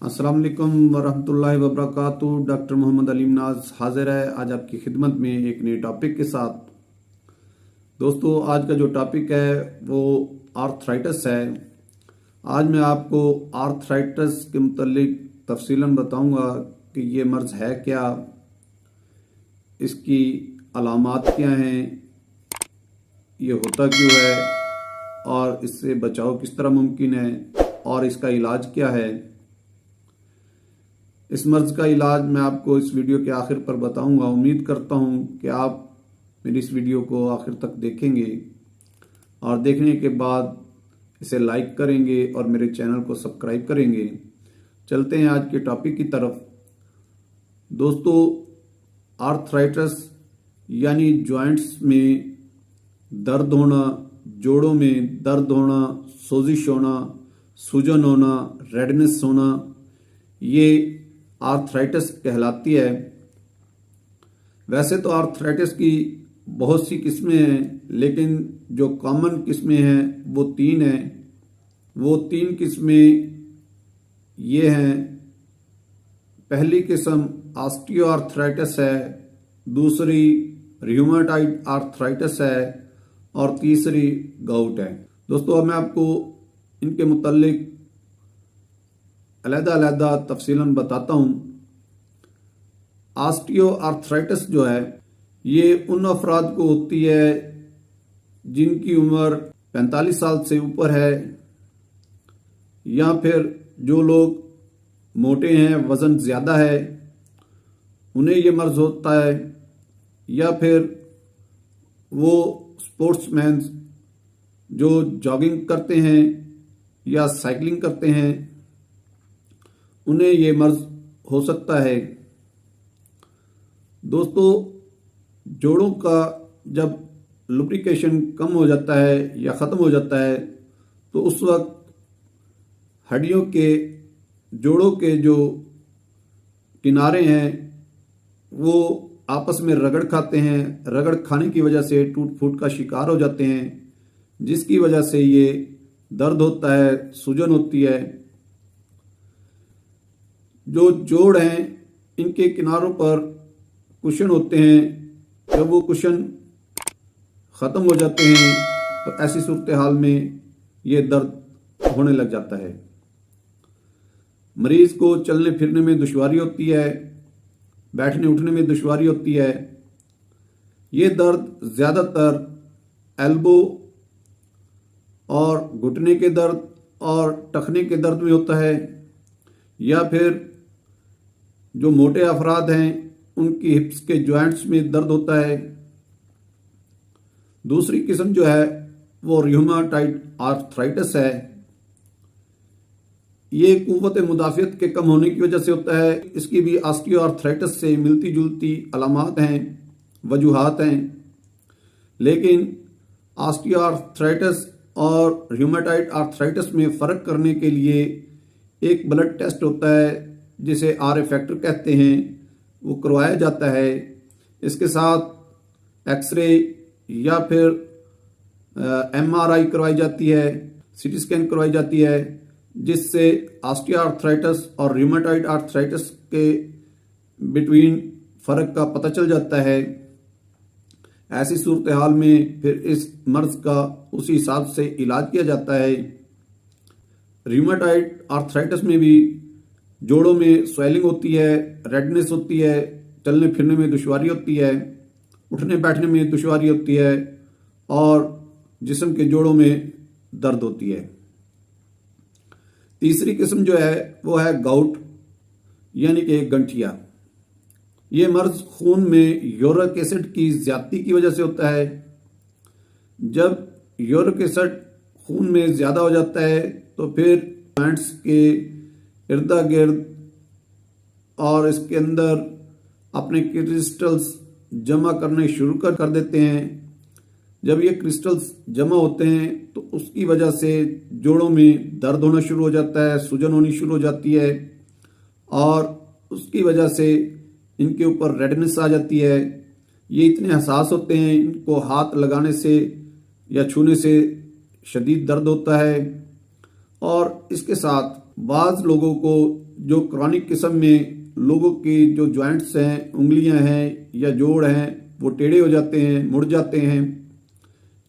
अस्सलाम वालेकुम वरहमतुल्लाहि वबरकातुहू। डॉक्टर मोहम्मद अलीम नाज हाजिर है आज आपकी खिदमत में एक नए टॉपिक के साथ। दोस्तों, आज का जो टॉपिक है वो आर्थराइटिस है। आज मैं आपको आर्थराइटिस के मुतल्लिक तफसीलन बताऊंगा कि ये मर्ज़ है क्या, इसकी अलामात क्या हैं, ये होता क्यों है और इससे बचाव किस तरह मुमकिन है और इसका इलाज क्या है। इस मर्ज़ का इलाज मैं आपको इस वीडियो के आखिर पर बताऊंगा। उम्मीद करता हूं कि आप मेरी इस वीडियो को आखिर तक देखेंगे और देखने के बाद इसे लाइक करेंगे और मेरे चैनल को सब्सक्राइब करेंगे। चलते हैं आज के टॉपिक की तरफ। दोस्तों, आर्थराइटिस यानी जॉइंट्स में दर्द होना, जोड़ों में दर्द होना, सोजिश होना, सूजन होना, रेडनेस होना, ये आर्थराइटिस कहलाती है। वैसे तो आर्थराइटिस की बहुत सी किस्में हैं, लेकिन जो कॉमन किस्में हैं वो तीन हैं। वो तीन किस्में ये हैं। पहली किस्म ऑस्टियोआर्थराइटिस है, दूसरी रियूमेटॉइड आर्थराइटिस है और तीसरी गाउट है। दोस्तों, अब मैं आपको इनके मुतल्लिक अलग-अलग तफसीलन बताता हूँ। ऑस्टियोआर्थराइटिस जो है ये उन अफराद को होती है जिनकी उम्र 45 साल से ऊपर है, या फिर जो लोग मोटे हैं, वजन ज़्यादा है, उन्हें ये मर्ज़ होता है, या फिर वो स्पोर्ट्समैन जो जॉगिंग करते हैं या साइकिलिंग करते हैं, उन्हें ये मर्ज़ हो सकता है। दोस्तों, जोड़ों का जब लुब्रिकेशन कम हो जाता है या ख़त्म हो जाता है तो उस वक्त हड्डियों के, जोड़ों के जो किनारे हैं वो आपस में रगड़ खाते हैं। रगड़ खाने की वजह से टूट फूट का शिकार हो जाते हैं, जिसकी वजह से ये दर्द होता है, सूजन होती है। जो जोड़ हैं इनके किनारों पर कुशन होते हैं। जब वो कुशन ख़त्म हो जाते हैं तो ऐसी सूरत हाल में ये दर्द होने लग जाता है। मरीज़ को चलने फिरने में दुश्वारी होती है, बैठने उठने में दुश्वारी होती है। ये दर्द ज़्यादातर एल्बो और घुटने के दर्द और टखने के दर्द में होता है, या फिर जो मोटे अफराद हैं उनकी हिप्स के जॉइंट्स में दर्द होता है। दूसरी किस्म जो है वो रियूमेटॉइड आर्थराइटिस है। ये कुव्वत मुदाफ़ियत के कम होने की वजह से होता है। इसकी भी ऑस्टियोआर्थराइटिस से मिलती जुलती अलामात हैं, वजूहात हैं, लेकिन ऑस्टियोआर्थराइटिस और रियूमेटॉइड आर्थराइटिस में फ़र्क करने के लिए एक ब्लड टेस्ट होता है जिसे आर फैक्टर कहते हैं, वो करवाया जाता है। इसके साथ एक्सरे या फिर MRI करवाई जाती है, CT स्कैन करवाई जाती है, जिससे ऑस्टियोआर्थराइटिस और रियूमेटॉइड आर्थराइटिस के बिटवीन फ़र्क का पता चल जाता है। ऐसी सूरत हाल में फिर इस मर्ज़ का उसी हिसाब से इलाज किया जाता है। रियूमेटॉइड आर्थराइटिस में भी जोड़ों में स्वेलिंग होती है, रेडनेस होती है, चलने फिरने में दुश्वारी होती है, उठने बैठने में दुश्वारी होती है और जिस्म के जोड़ों में दर्द होती है। तीसरी किस्म जो है वो है गाउट यानी कि गंठिया। ये मर्ज़ खून में यूरिक एसिड की ज़्यादती की वजह से होता है। जब यूरिक एसिड खून में ज़्यादा हो जाता है तो फिर जॉइंट्स के इर्दा गिर्द और इसके अंदर अपने क्रिस्टल्स जमा करने शुरू कर देते हैं। जब ये क्रिस्टल्स जमा होते हैं तो उसकी वजह से जोड़ों में दर्द होना शुरू हो जाता है, सूजन होनी शुरू हो जाती है और उसकी वजह से इनके ऊपर रेडनेस आ जाती है। ये इतने हसास होते हैं, इनको हाथ लगाने से या छूने से शदीद दर्द होता है। और इसके साथ बाज़ लोगों को जो क्रॉनिक किस्म में लोगों की जो जॉइंट्स हैं, उंगलियां हैं या जोड़ हैं, वो टेढ़े हो जाते हैं, मुड़ जाते हैं,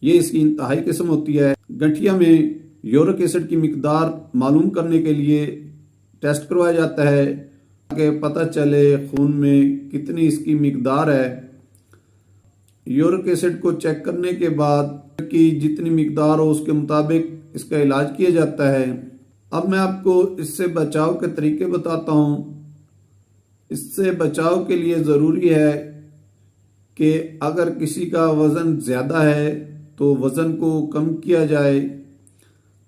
ये इसकी इंतहाई किस्म होती है। गठिया में यूरिक एसिड की मिकदार मालूम करने के लिए टेस्ट करवाया जाता है ताकि पता चले खून में कितनी इसकी मिकदार है। यूरिक एसिड को चेक करने के बाद की जितनी मिकदार हो उसके मुताबिक इसका इलाज किया जाता है। अब मैं आपको इससे बचाव के तरीके बताता हूँ। इससे बचाव के लिए ज़रूरी है कि अगर किसी का वज़न ज़्यादा है तो वज़न को कम किया जाए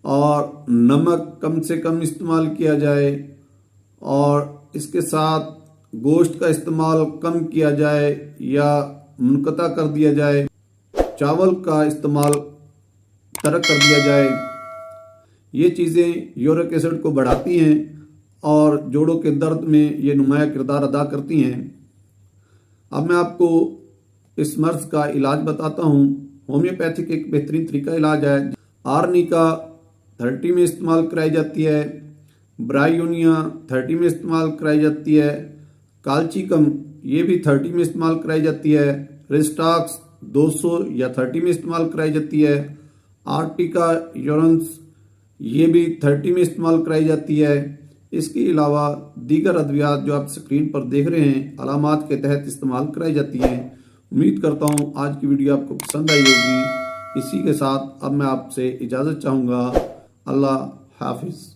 और नमक कम से कम इस्तेमाल किया जाए और इसके साथ गोश्त का इस्तेमाल कम किया जाए या मुनक़ता कर दिया जाए। चावल का इस्तेमाल तर्क कर दिया जाए। ये चीज़ें यूरिक एसिड को बढ़ाती हैं और जोड़ों के दर्द में ये नुमाया किरदार अदा करती हैं। अब मैं आपको इस मर्ज़ का इलाज बताता हूँ। होम्योपैथिक एक बेहतरीन तरीका इलाज है। आर्निका 30 में इस्तेमाल कराई जाती है, ब्रायोनिया 30 में इस्तेमाल कराई जाती है, काल्चिकम ये भी 30 में इस्तेमाल कराई जाती है, रिस्टाक्स 200 या 30 में इस्तेमाल कराई जाती है, आर्टिका यूरन्स ये भी 30 में इस्तेमाल कराई जाती है। इसके अलावा दीगर अद्वियात जो आप स्क्रीन पर देख रहे हैं अलामात के तहत इस्तेमाल कराई जाती हैं। उम्मीद करता हूँ आज की वीडियो आपको पसंद आई होगी। इसी के साथ अब मैं आपसे इजाज़त चाहूँगा। अल्लाह हाफिज़।